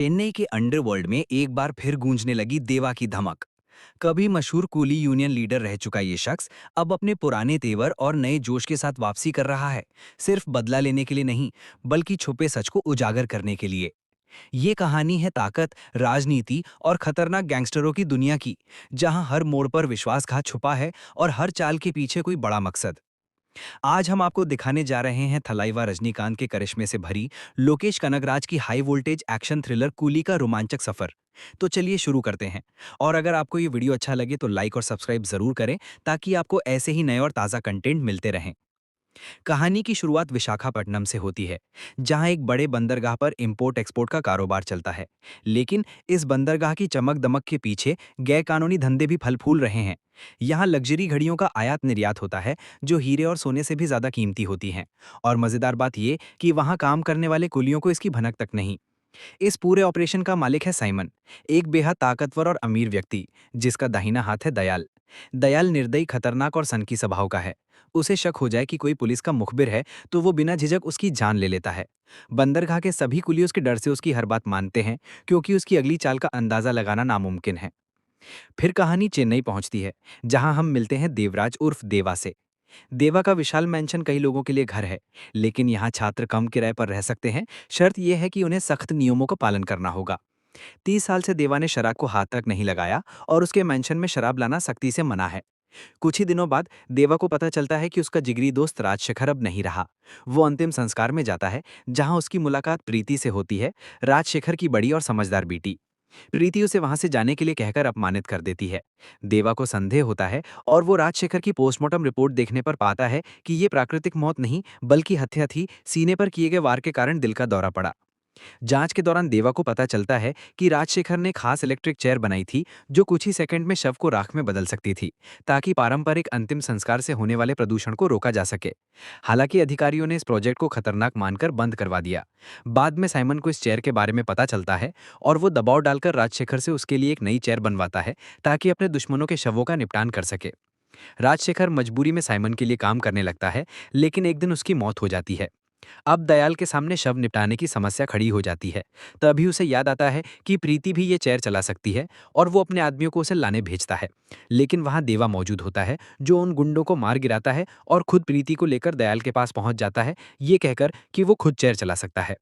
चेन्नई के अंडरवर्ल्ड में एक बार फिर गूंजने लगी देवा की धमक। कभी मशहूर कूली यूनियन लीडर रह चुका ये शख्स अब अपने पुराने तेवर और नए जोश के साथ वापसी कर रहा है। सिर्फ बदला लेने के लिए नहीं, बल्कि छुपे सच को उजागर करने के लिए। ये कहानी है ताकत, राजनीति और खतरनाक गैंगस्टरों की दुनिया की, जहां हर मोड़ पर विश्वासघात छुपा है और हर चाल के पीछे कोई बड़ा मकसद। आज हम आपको दिखाने जा रहे हैं थलाइवा रजनीकांत के करिश्मे से भरी लोकेश कनगराज की high voltage action thriller coolie का रोमांचक सफर। तो चलिए शुरू करते हैं। और अगर आपको ये वीडियो अच्छा लगे तो लाइक और सब्सक्राइब जरूर करें, ताकि आपको ऐसे ही नए और ताज़ा कंटेंट मिलते रहें। कहानी की शुरुआत विशाखापट्टनम से होती है, जहां एक बड़े बंदरगाह पर इंपोर्ट एक्सपोर्ट का कारोबार चलता है। लेकिन इस बंदरगाह की चमक दमक के पीछे गैरकानूनी धंधे भी फल फूल रहे हैं। यहाँ लग्जरी घड़ियों का आयात निर्यात होता है, जो हीरे और सोने से भी ज्यादा कीमती होती हैं। और मजेदार बात यह कि वहाँ काम करने वाले कुलियों को इसकी भनक तक नहीं। इस पूरे ऑपरेशन का मालिक है साइमन, एक बेहद ताकतवर और अमीर व्यक्ति, जिसका दाहिना हाथ है दयाल। दयाल निर्दयी, खतरनाक और सनकी स्वभाव का है। उसे शक हो जाए कि कोई पुलिस का मुखबिर है, तो वो बिना झिझक उसकी जान ले लेता है। बंदरगाह के सभी कुली उसके डर से उसकी हर बात मानते हैं, क्योंकि उसकी अगली चाल का अंदाजा लगाना नामुमकिन है। फिर कहानी चेन्नई पहुंचती है, जहां हम मिलते हैं देवराज उर्फ देवा से। देवा का विशाल मेंशन कई लोगों के लिए घर है, लेकिन यहाँ छात्र कम किराए पर रह सकते हैं। शर्त यह है कि उन्हें सख्त नियमों का पालन करना होगा। 30 साल से देवा ने शराब को हाथ तक नहीं लगाया, और उसके मेंशन में शराब लाना सख्ती से मना है। कुछ ही दिनों बाद देवा को पता चलता है कि उसका जिगरी दोस्त राजशेखर अब नहीं रहा। वो अंतिम संस्कार में जाता है, जहां उसकी मुलाकात प्रीति से होती है, राजशेखर की बड़ी और समझदार बेटी। प्रीति उसे वहां से जाने के लिए कहकर अपमानित कर देती है। देवा को संदेह होता है, और वो राजशेखर की पोस्टमार्टम रिपोर्ट देखने पर पाता है कि ये प्राकृतिक मौत नहीं, बल्कि हत्या थी। सीने पर किए गए वार के कारण दिल का दौरा पड़ा। जांच के दौरान देवा को पता चलता है कि राजशेखर ने खास इलेक्ट्रिक चेयर बनाई थी, जो कुछ ही सेकंड में शव को राख में बदल सकती थी, ताकि पारंपरिक अंतिम संस्कार से होने वाले प्रदूषण को रोका जा सके। हालांकि अधिकारियों ने इस प्रोजेक्ट को खतरनाक मानकर बंद करवा दिया। बाद में साइमन को इस चेयर के बारे में पता चलता है, और वो दबाव डालकर राजशेखर से उसके लिए एक नई चेयर बनवाता है, ताकि अपने दुश्मनों के शवों का निपटान कर सके। राजशेखर मजबूरी में साइमन के लिए काम करने लगता है, लेकिन एक दिन उसकी मौत हो जाती है। अब दयाल के सामने शव निपटाने की समस्या खड़ी हो जाती है। तभी उसे याद आता है कि प्रीति भी ये चेयर चला सकती है, और वो अपने आदमियों को उसे लाने भेजता है। लेकिन वहां देवा मौजूद होता है, जो उन गुंडों को मार गिराता है और खुद प्रीति को लेकर दयाल के पास पहुंच जाता है, ये कहकर कि वो खुद चेयर चला सकता है।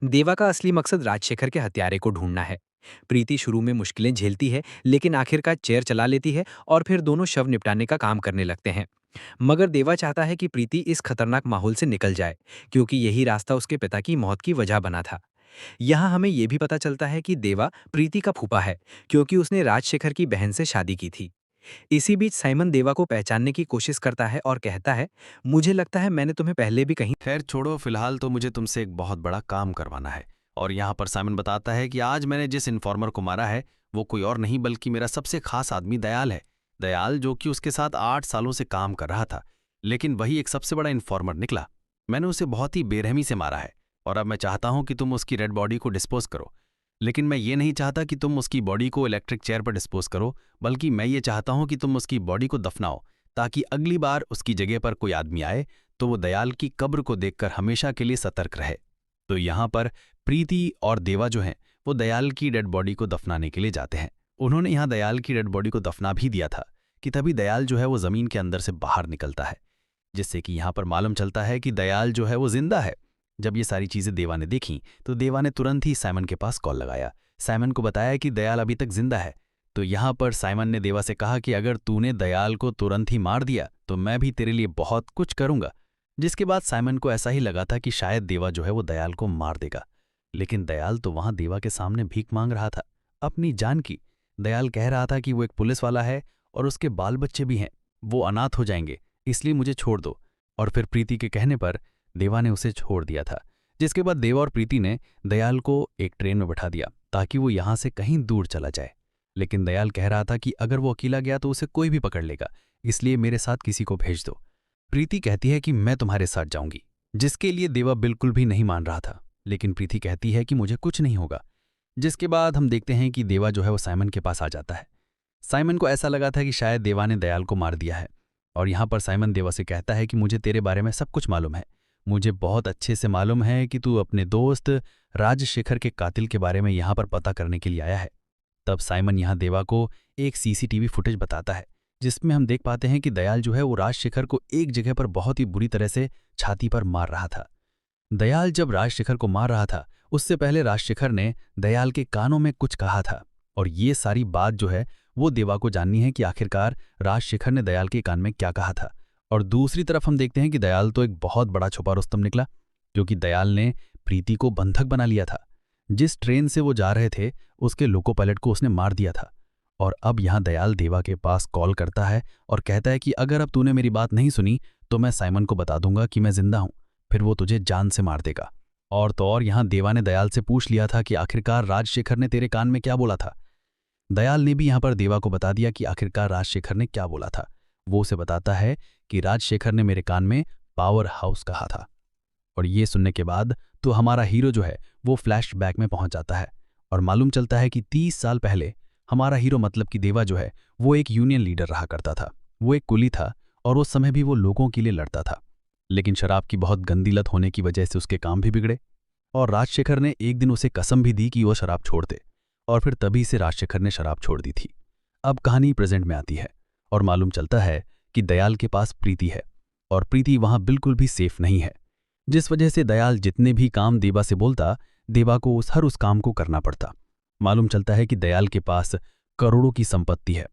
देवा का असली मकसद राजशेखर के हत्यारे को ढूंढना है। प्रीति शुरू में मुश्किलें झेलती है, लेकिन आखिरकार चेयर चला लेती है, और फिर दोनों शव निपटाने का काम करने लगते हैं। मगर देवा चाहता है कि प्रीति इस खतरनाक माहौल से निकल जाए, क्योंकि यही रास्ता उसके पिता की मौत की वजह बना था। यहाँ हमें यह भी पता चलता है कि देवा प्रीति का फूफा है, क्योंकि उसने राजशेखर की बहन से शादी की थी। इसी बीच साइमन देवा को पहचानने की कोशिश करता है और कहता है, मुझे लगता है मैंने तुम्हें पहले भी कहीं। खैर छोड़ो, फिलहाल तो मुझे तुमसे एक बहुत बड़ा काम करवाना है। और यहाँ पर साइमन बताता है कि आज मैंने जिस इन्फॉर्मर को मारा है वो कोई और नहीं बल्कि मेरा सबसे खास आदमी दयाल है। दयाल जो कि उसके साथ 8 सालों से काम कर रहा था, लेकिन वही एक सबसे बड़ा इन्फॉर्मर निकला। मैंने उसे बहुत ही बेरहमी से मारा है, और अब मैं चाहता हूं कि तुम उसकी डेड बॉडी को डिस्पोज करो। लेकिन मैं ये नहीं चाहता कि तुम उसकी बॉडी को इलेक्ट्रिक चेयर पर डिस्पोज करो, बल्कि मैं ये चाहता हूं कि तुम उसकी बॉडी को दफनाओ, ताकि अगली बार उसकी जगह पर कोई आदमी आए तो वो दयाल की कब्र को देखकर हमेशा के लिए सतर्क रहे। तो यहाँ पर प्रीति और देवा जो हैं वो दयाल की डेड बॉडी को दफनाने के लिए जाते हैं। उन्होंने यहाँ दयाल की डेड बॉडी को दफना भी दिया था कि तभी दयाल जो है वो जमीन के अंदर से बाहर निकलता है, जिससे कि यहाँ पर मालूम चलता है कि दयाल जो है वो जिंदा है। जब ये सारी चीजें देवा ने देखी तो देवा ने तुरंत ही साइमन के पास कॉल लगाया। साइमन को बताया कि दयाल अभी तक जिंदा है। तो यहाँ पर साइमन ने देवा से कहा कि अगर तूने दयाल को तुरंत ही मार दिया तो मैं भी तेरे लिए बहुत कुछ करूंगा। जिसके बाद साइमन को ऐसा ही लगा था कि शायद देवा जो है वो दयाल को मार देगा, लेकिन दयाल तो वहां देवा के सामने भीख मांग रहा था अपनी जान की। दयाल कह रहा था कि वो एक पुलिस वाला है और उसके बाल बच्चे भी हैं, वो अनाथ हो जाएंगे, इसलिए मुझे छोड़ दो। और फिर प्रीति के कहने पर देवा ने उसे छोड़ दिया था। जिसके बाद देवा और प्रीति ने दयाल को एक ट्रेन में बैठा दिया ताकि वो यहाँ से कहीं दूर चला जाए। लेकिन दयाल कह रहा था कि अगर वो अकेला गया तो उसे कोई भी पकड़ लेगा, इसलिए मेरे साथ किसी को भेज दो। प्रीति कहती है कि मैं तुम्हारे साथ जाऊंगी, जिसके लिए देवा बिल्कुल भी नहीं मान रहा था। लेकिन प्रीति कहती है कि मुझे कुछ नहीं होगा। जिसके बाद हम देखते हैं कि देवा जो है वो साइमन के पास आ जाता है। साइमन को ऐसा लगा था कि शायद देवा ने दयाल को मार दिया है, और यहाँ पर साइमन देवा से कहता है कि मुझे तेरे बारे में सब कुछ मालूम है। मुझे बहुत अच्छे से मालूम है कि तू अपने दोस्त राजशेखर के कातिल के बारे में यहाँ पर पता करने के लिए आया है। तब साइमन यहाँ देवा को एक सीसीटीवी फुटेज बताता है, जिसमें हम देख पाते हैं कि दयाल जो है वो राजशेखर को एक जगह पर बहुत ही बुरी तरह से छाती पर मार रहा था। दयाल जब राजशेखर को मार रहा था, उससे पहले राजशेखर ने दयाल के कानों में कुछ कहा था, और ये सारी बात जो है वो देवा को जाननी है कि आखिरकार राजशेखर ने दयाल के कान में क्या कहा था। और दूसरी तरफ हम देखते हैं कि दयाल तो एक बहुत बड़ा छुपा रुस्तम निकला, क्योंकि दयाल ने प्रीति को बंधक बना लिया था। जिस ट्रेन से वो जा रहे थे उसके लोको पायलट को उसने मार दिया था। और अब यहाँ दयाल देवा के पास कॉल करता है और कहता है कि अगर अब तूने मेरी बात नहीं सुनी तो मैं साइमन को बता दूंगा कि मैं जिंदा हूं, फिर वो तुझे जान से मार देगा। और तो और यहाँ देवा ने दयाल से पूछ लिया था कि आखिरकार राजशेखर ने तेरे कान में क्या बोला था। दयाल ने भी यहाँ पर देवा को बता दिया कि आखिरकार राजशेखर ने क्या बोला था। वो उसे बताता है कि राजशेखर ने मेरे कान में पावर हाउस कहा था। और ये सुनने के बाद तो हमारा हीरो जो है वो फ्लैशबैक में पहुंच जाता है और मालूम चलता है कि 30 साल पहले हमारा हीरो मतलब कि देवा जो है वो एक यूनियन लीडर रहा करता था। वो एक कुली था और उस समय भी वो लोगों के लिए लड़ता था, लेकिन शराब की बहुत गंदी लत होने की वजह से उसके काम भी बिगड़े। और राजशेखर ने एक दिन उसे कसम भी दी कि वो शराब छोड़ दे, और फिर तभी से राजशेखर ने शराब छोड़ दी थी। अब कहानी प्रेजेंट में आती है और मालूम चलता है कि दयाल के पास प्रीति है, और प्रीति वहां बिल्कुल भी सेफ नहीं है, जिस वजह से दयाल जितने भी काम देवा से बोलता, देवा को हर उस काम को करना पड़ता। मालूम चलता है कि दयाल के पास करोड़ों की संपत्ति है,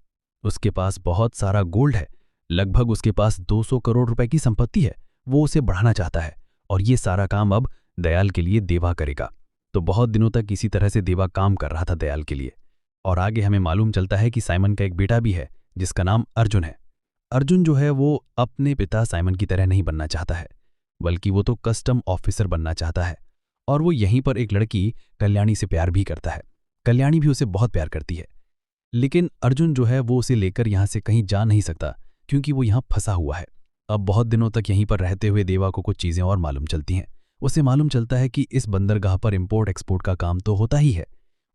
उसके पास बहुत सारा गोल्ड है, लगभग उसके पास 200 करोड़ रुपए की संपत्ति है। वो उसे बढ़ाना चाहता है और ये सारा काम अब दयाल के लिए देवा करेगा। तो बहुत दिनों तक इसी तरह से देवा काम कर रहा था दयाल के लिए। और आगे हमें मालूम चलता है कि साइमन का एक बेटा भी है जिसका नाम अर्जुन है। अर्जुन जो है वो अपने पिता साइमन की तरह नहीं बनना चाहता है, बल्कि वो तो कस्टम ऑफिसर बनना चाहता है। और वो यहीं पर एक लड़की कल्याणी से प्यार भी करता है। कल्याणी भी उसे बहुत प्यार करती है, लेकिन अर्जुन जो है वो उसे लेकर यहाँ से कहीं जा नहीं सकता, क्योंकि वो यहाँ फंसा हुआ है। अब बहुत दिनों तक यहीं पर रहते हुए देवा को कुछ चीज़ें और मालूम चलती हैं। उसे मालूम चलता है कि इस बंदरगाह पर इंपोर्ट एक्सपोर्ट का काम तो होता ही है।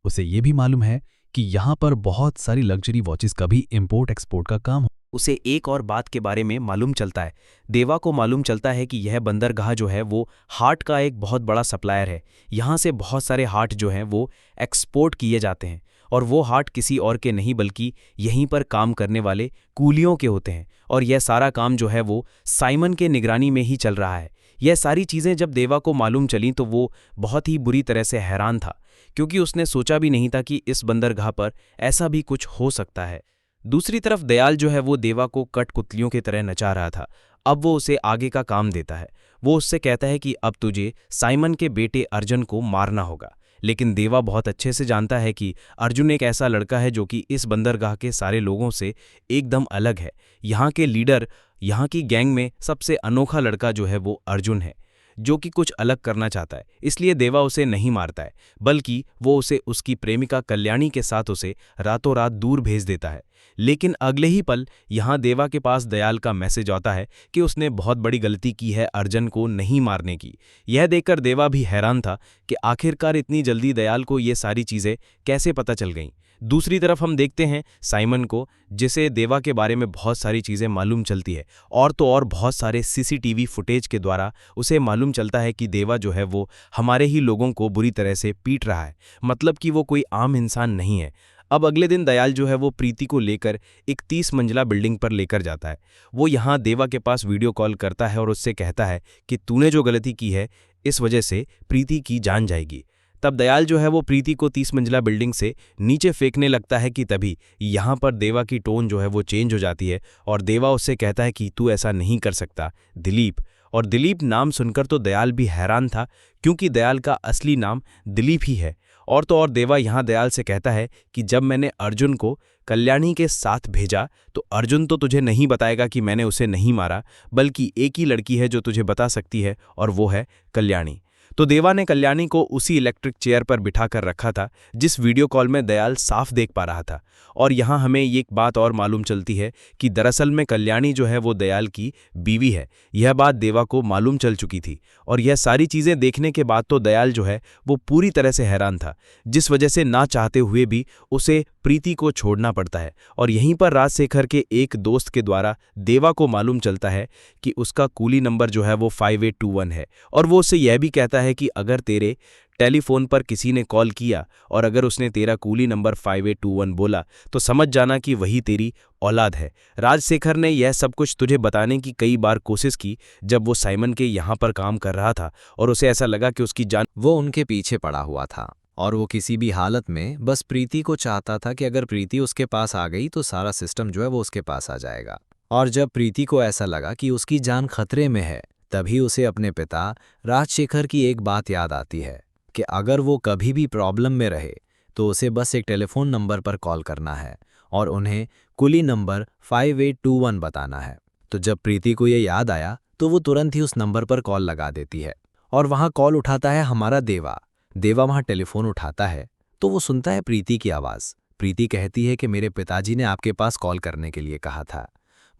उसे ये भी मालूम है कि यहाँ पर बहुत सारी लग्जरी वॉचेस का भी इंपोर्ट एक्सपोर्ट का काम। उसे एक और बात के बारे में मालूम चलता है। देवा को मालूम चलता है कि यह बंदरगाह जो है वो हार्ट का एक बहुत बड़ा सप्लायर है। यहाँ से बहुत सारे हार्ट जो हैं वो एक्सपोर्ट किए जाते हैं, और वो हार्ट किसी और के नहीं बल्कि यहीं पर काम करने वाले कूलियों के होते हैं। और यह सारा काम जो है वो साइमन के निगरानी में ही चल रहा है। यह सारी चीज़ें जब देवा को मालूम चलीं तो वो बहुत ही बुरी तरह से हैरान था, क्योंकि उसने सोचा भी नहीं था कि इस बंदरगाह पर ऐसा भी कुछ हो सकता है। दूसरी तरफ दयाल जो है वो देवा को कठपुतलियों की तरह नचा रहा था। अब वो उसे आगे का काम देता है। वो उससे कहता है कि अब तुझे साइमन के बेटे अर्जुन को मारना होगा। लेकिन देवा बहुत अच्छे से जानता है कि अर्जुन एक ऐसा लड़का है जो कि इस बंदरगाह के सारे लोगों से एकदम अलग है। यहाँ के लीडर, यहाँ की गैंग में सबसे अनोखा लड़का जो है वो अर्जुन है, जो कि कुछ अलग करना चाहता है। इसलिए देवा उसे नहीं मारता है, बल्कि वो उसे उसकी प्रेमिका कल्याणी के साथ उसे रातों रात दूर भेज देता है। लेकिन अगले ही पल यहाँ देवा के पास दयाल का मैसेज आता है कि उसने बहुत बड़ी गलती की है अर्जुन को नहीं मारने की। यह देखकर देवा भी हैरान था कि आखिरकार इतनी जल्दी दयाल को ये सारी चीज़ें कैसे पता चल गईं। दूसरी तरफ हम देखते हैं साइमन को, जिसे देवा के बारे में बहुत सारी चीज़ें मालूम चलती है, और तो और बहुत सारे सीसीटीवी फुटेज के द्वारा उसे मालूम चलता है कि देवा जो है वो हमारे ही लोगों को बुरी तरह से पीट रहा है, मतलब कि वो कोई आम इंसान नहीं है। अब अगले दिन दयाल जो है वो प्रीति को लेकर एक 30 मंजिला बिल्डिंग पर लेकर जाता है। वो यहाँ देवा के पास वीडियो कॉल करता है और उससे कहता है कि तूने जो गलती की है इस वजह से प्रीति की जान जाएगी। तब दयाल जो है वो प्रीति को 30 मंजिला बिल्डिंग से नीचे फेंकने लगता है कि तभी यहाँ पर देवा की टोन जो है वो चेंज हो जाती है और देवा उससे कहता है कि तू ऐसा नहीं कर सकता दिलीप। और दिलीप नाम सुनकर तो दयाल भी हैरान था, क्योंकि दयाल का असली नाम दिलीप ही है। और तो और देवा यहाँ दयाल से कहता है कि जब मैंने अर्जुन को कल्याणी के साथ भेजा तो अर्जुन तो तुझे नहीं बताएगा कि मैंने उसे नहीं मारा, बल्कि एक ही लड़की है जो तुझे बता सकती है, और वो है कल्याणी। तो देवा ने कल्याणी को उसी इलेक्ट्रिक चेयर पर बिठा कर रखा था जिस वीडियो कॉल में दयाल साफ देख पा रहा था। और यहाँ हमें एक बात और मालूम चलती है कि दरअसल में कल्याणी जो है वो दयाल की बीवी है। यह बात देवा को मालूम चल चुकी थी, और यह सारी चीज़ें देखने के बाद तो दयाल जो है वो पूरी तरह से हैरान था, जिस वजह से ना चाहते हुए भी उसे प्रीति को छोड़ना पड़ता है। और यहीं पर राजशेखर के एक दोस्त के द्वारा देवा को मालूम चलता है कि उसका कूली नंबर जो है वो 5821 है, और वो उससे यह भी कहता है कि अगर तेरे टेलीफोन पर किसी ने कॉल किया और अगर उसने तेरा कूली नंबर 5821 बोला तो समझ जाना कि वही तेरी औलाद है। राजशेखर ने यह सब कुछ तुझे बताने की कई बार कोशिश की जब वो साइमन के यहाँ पर काम कर रहा था, और उसे ऐसा लगा कि उसकी जान वो उनके पीछे पड़ा हुआ था और वो किसी भी हालत में बस प्रीति को चाहता था कि अगर प्रीति उसके पास आ गई तो सारा सिस्टम जो है वो उसके पास आ जाएगा। और जब प्रीति को ऐसा लगा कि उसकी जान खतरे में है, तभी उसे अपने पिता राजशेखर की एक बात याद आती है कि अगर वो कभी भी प्रॉब्लम में रहे तो उसे बस एक टेलीफोन नंबर पर कॉल करना है और उन्हें कुली नंबर 5821 बताना है। तो जब प्रीति को ये याद आया तो वो तुरंत ही उस नंबर पर कॉल लगा देती है और वहाँ कॉल उठाता है हमारा देवा। देवा वहाँ टेलीफोन उठाता है तो वो सुनता है प्रीति की आवाज़। प्रीति कहती है कि मेरे पिताजी ने आपके पास कॉल करने के लिए कहा था।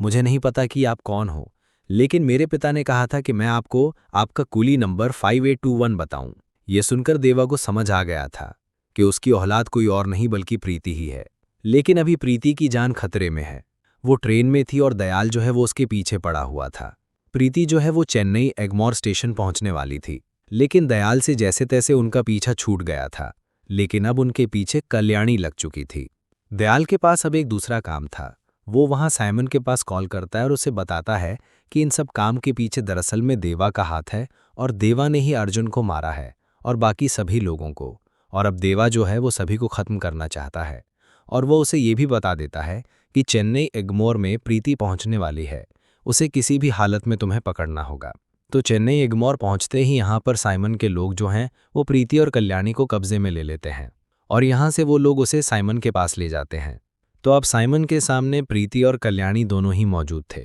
मुझे नहीं पता कि आप कौन हो, लेकिन मेरे पिता ने कहा था कि मैं आपको आपका कुली नंबर 5821 बताऊं। ये सुनकर देवा को समझ आ गया था कि उसकी औलाद कोई और नहीं बल्कि प्रीति ही है। लेकिन अभी प्रीति की जान खतरे में है। वो ट्रेन में थी और दयाल जो है वो उसके पीछे पड़ा हुआ था। प्रीति जो है वो चेन्नई एगमोर स्टेशन पहुंचने वाली थी, लेकिन दयाल से जैसे तैसे उनका पीछा छूट गया था। लेकिन अब उनके पीछे कल्याणी लग चुकी थी। दयाल के पास अब एक दूसरा काम था। वो वहां साइमन के पास कॉल करता है और उसे बताता है कि इन सब काम के पीछे दरअसल में देवा का हाथ है और देवा ने ही अर्जुन को मारा है और बाकी सभी लोगों को। और अब देवा जो है वो सभी को ख़त्म करना चाहता है। और वो उसे ये भी बता देता है कि चेन्नई एगमोर में प्रीति पहुंचने वाली है, उसे किसी भी हालत में तुम्हें पकड़ना होगा। तो चेन्नई एगमोर पहुंचते ही यहाँ पर साइमन के लोग जो हैं वो प्रीति और कल्याणी को कब्जे में ले लेते हैं और यहाँ से वो लोग उसे साइमन के पास ले जाते हैं। तो अब साइमन के सामने प्रीति और कल्याणी दोनों ही मौजूद थे।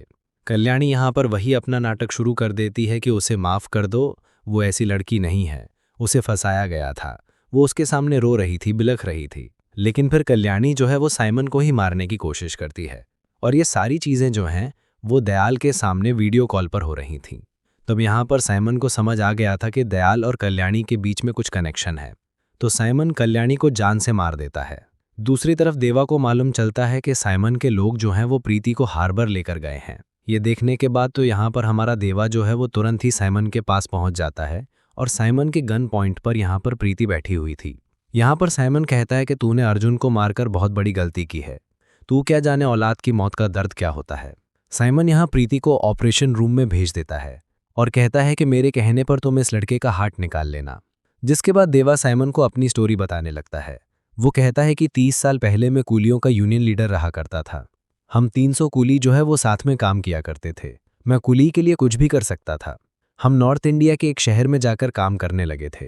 कल्याणी यहाँ पर वही अपना नाटक शुरू कर देती है कि उसे माफ़ कर दो, वो ऐसी लड़की नहीं है, उसे फंसाया गया था। वो उसके सामने रो रही थी, बिलख रही थी। लेकिन फिर कल्याणी जो है वो साइमन को ही मारने की कोशिश करती है और ये सारी चीज़ें जो हैं वो दयाल के सामने वीडियो कॉल पर हो रही थीं। तब यहाँ पर साइमन को समझ आ गया था कि दयाल और कल्याणी के बीच में कुछ कनेक्शन है, तो साइमन कल्याणी को जान से मार देता है। दूसरी तरफ देवा को मालूम चलता है कि साइमन के लोग जो हैं वो प्रीति को हार्बर लेकर गए हैं। ये देखने के बाद तो यहाँ पर हमारा देवा जो है वो तुरंत ही साइमन के पास पहुँच जाता है और साइमन के गन पॉइंट पर यहाँ पर प्रीति बैठी हुई थी। यहाँ पर साइमन कहता है कि तूने अर्जुन को मारकर बहुत बड़ी गलती की है, तू क्या जाने औलाद की मौत का दर्द क्या होता है। साइमन यहाँ प्रीति को ऑपरेशन रूम में भेज देता है और कहता है कि मेरे कहने पर तुम इस लड़के का हार्ट निकाल लेना। जिसके बाद देवा साइमन को अपनी स्टोरी बताने लगता है। वो कहता है कि 30 साल पहले मैं कूलियों का यूनियन लीडर रहा करता था। हम 300 कूली जो है वो साथ में काम किया करते थे। मैं कूली के लिए कुछ भी कर सकता था। हम नॉर्थ इंडिया के एक शहर में जाकर काम करने लगे थे।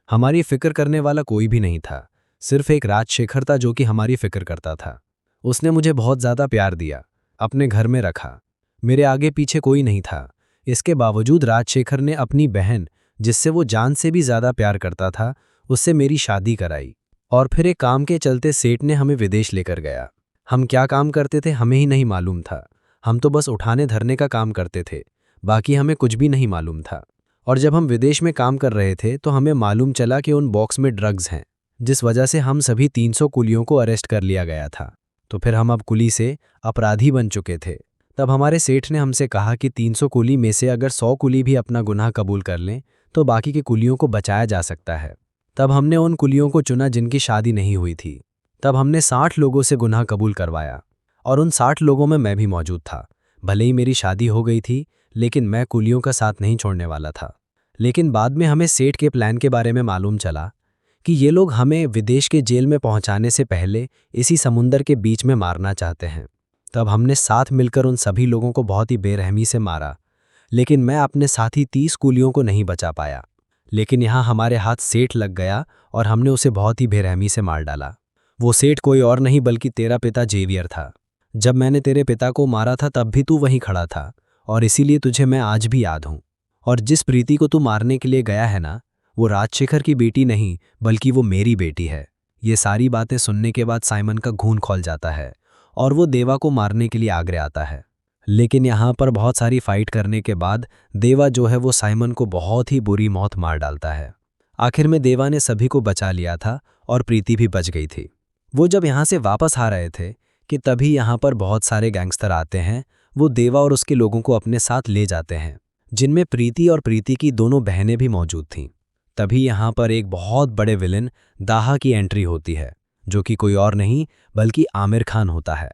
हमारी फिक्र करने वाला कोई भी नहीं था, सिर्फ एक राजशेखर था जो कि हमारी फिक्र करता था। उसने मुझे बहुत ज़्यादा प्यार दिया, अपने घर में रखा। मेरे आगे पीछे कोई नहीं था। इसके बावजूद राजशेखर ने अपनी बहन, जिससे वो जान से भी ज़्यादा प्यार करता था, उससे मेरी शादी कराई। और फिर एक काम के चलते सेठ ने हमें विदेश लेकर गया। हम क्या काम करते थे हमें ही नहीं मालूम था। हम तो बस उठाने धरने का काम करते थे, बाकी हमें कुछ भी नहीं मालूम था। और जब हम विदेश में काम कर रहे थे तो हमें मालूम चला कि उन बॉक्स में ड्रग्स हैं, जिस वजह से हम सभी 300 कुलियों को अरेस्ट कर लिया गया था। तो फिर हम अब कुली से अपराधी बन चुके थे। तब हमारे सेठ ने हमसे कहा कि 300 कुली में से अगर 100 कुली भी अपना गुनाह कबूल कर लें तो बाकी के कुलियों को बचाया जा सकता है। तब हमने उन कुलियों को चुना जिनकी शादी नहीं हुई थी। तब हमने 60 लोगों से गुनाह कबूल करवाया और उन 60 लोगों में मैं भी मौजूद था। भले ही मेरी शादी हो गई थी, लेकिन मैं कुलियों का साथ नहीं छोड़ने वाला था। लेकिन बाद में हमें सेठ के प्लान के बारे में मालूम चला कि ये लोग हमें विदेश के जेल में पहुंचाने से पहले इसी समुंदर के बीच में मारना चाहते हैं। तब हमने साथ मिलकर उन सभी लोगों को बहुत ही बेरहमी से मारा, लेकिन मैं अपने साथी 30 कुलियों को नहीं बचा पाया। लेकिन यहाँ हमारे हाथ सेठ लग गया और हमने उसे बहुत ही बेरहमी से मार डाला। वो सेठ कोई और नहीं बल्कि तेरा पिता जेवियर था। जब मैंने तेरे पिता को मारा था तब भी तू वहीं खड़ा था और इसीलिए तुझे मैं आज भी याद हूँ। और जिस प्रीति को तू मारने के लिए गया है ना, वो राजशेखर की बेटी नहीं बल्कि वो मेरी बेटी है। ये सारी बातें सुनने के बाद साइमन का खून खौल जाता है और वो देवा को मारने के लिए आगरे आता है। लेकिन यहाँ पर बहुत सारी फाइट करने के बाद देवा जो है वो साइमन को बहुत ही बुरी मौत मार डालता है। आखिर में देवा ने सभी को बचा लिया था और प्रीति भी बच गई थी। वो जब यहाँ से वापस आ रहे थे कि तभी यहाँ पर बहुत सारे गैंगस्टर आते हैं। वो देवा और उसके लोगों को अपने साथ ले जाते हैं, जिनमें प्रीति और प्रीति की दोनों बहनें भी मौजूद थीं। तभी यहाँ पर एक बहुत बड़े विलेन दाहा की एंट्री होती है, जो कि कोई और नहीं बल्कि आमिर खान होता है।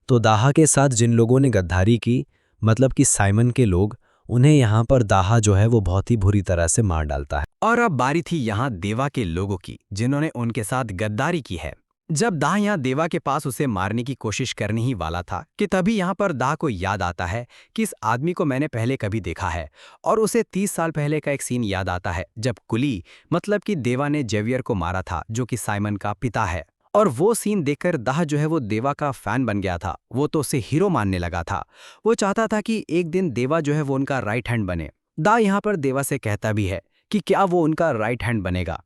तो दाहा के साथ जिन लोगों ने गद्दारी की, मतलब कि साइमन के लोग, उन्हें यहाँ पर दाहा जो है वो बहुत ही बुरी तरह से मार डालता है। और अब बारी थी यहाँ देवा के लोगों की, जिन्होंने उनके साथ गद्दारी की है। जब दाह यहाँ देवा के पास उसे मारने की कोशिश करने ही वाला था कि तभी यहाँ पर दाह को याद आता है कि इस आदमी को मैंने पहले कभी देखा है। और उसे 30 साल पहले का एक सीन याद आता है जब कुली मतलब कि देवा ने जेवियर को मारा था, जो कि साइमन का पिता है। और वो सीन देखकर दाह जो है वो देवा का फैन बन गया था। वो तो उसे हीरो मानने लगा था। वो चाहता था कि एक दिन देवा जो है वो उनका राइट हैंड बने। दाह यहाँ पर देवा से कहता भी है कि क्या वो उनका राइट हैंड बनेगा।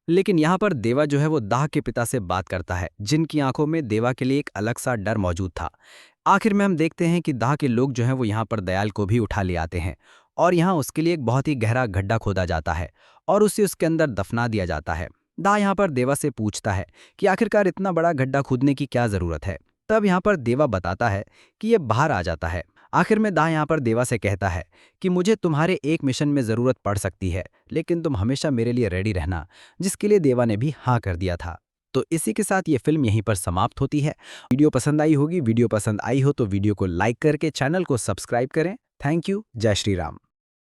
लेकिन यहाँ पर देवा जो है वो दाह के पिता से बात करता है, जिनकी आंखों में देवा के लिए एक अलग सा डर मौजूद था। आखिर में हम देखते हैं कि दाह के लोग जो हैं वो यहाँ पर दयाल को भी उठा ले आते हैं और यहाँ उसके लिए एक बहुत ही गहरा गड्ढा खोदा जाता है और उसे उसके अंदर दफना दिया जाता है। दाह यहाँ पर देवा से पूछता है कि आखिरकार इतना बड़ा गड्ढा खोदने की क्या जरूरत है। तब यहाँ पर देवा बताता है कि ये बाहर आ जाता है। आखिर में दाह यहाँ पर देवा से कहता है कि मुझे तुम्हारे एक मिशन में ज़रूरत पड़ सकती है, लेकिन तुम हमेशा मेरे लिए रेडी रहना, जिसके लिए देवा ने भी हाँ कर दिया था। तो इसी के साथ ये फिल्म यहीं पर समाप्त होती है। वीडियो पसंद आई होगी, वीडियो पसंद आई हो तो वीडियो को लाइक करके चैनल को सब्सक्राइब करें। Thank you. जय श्री राम।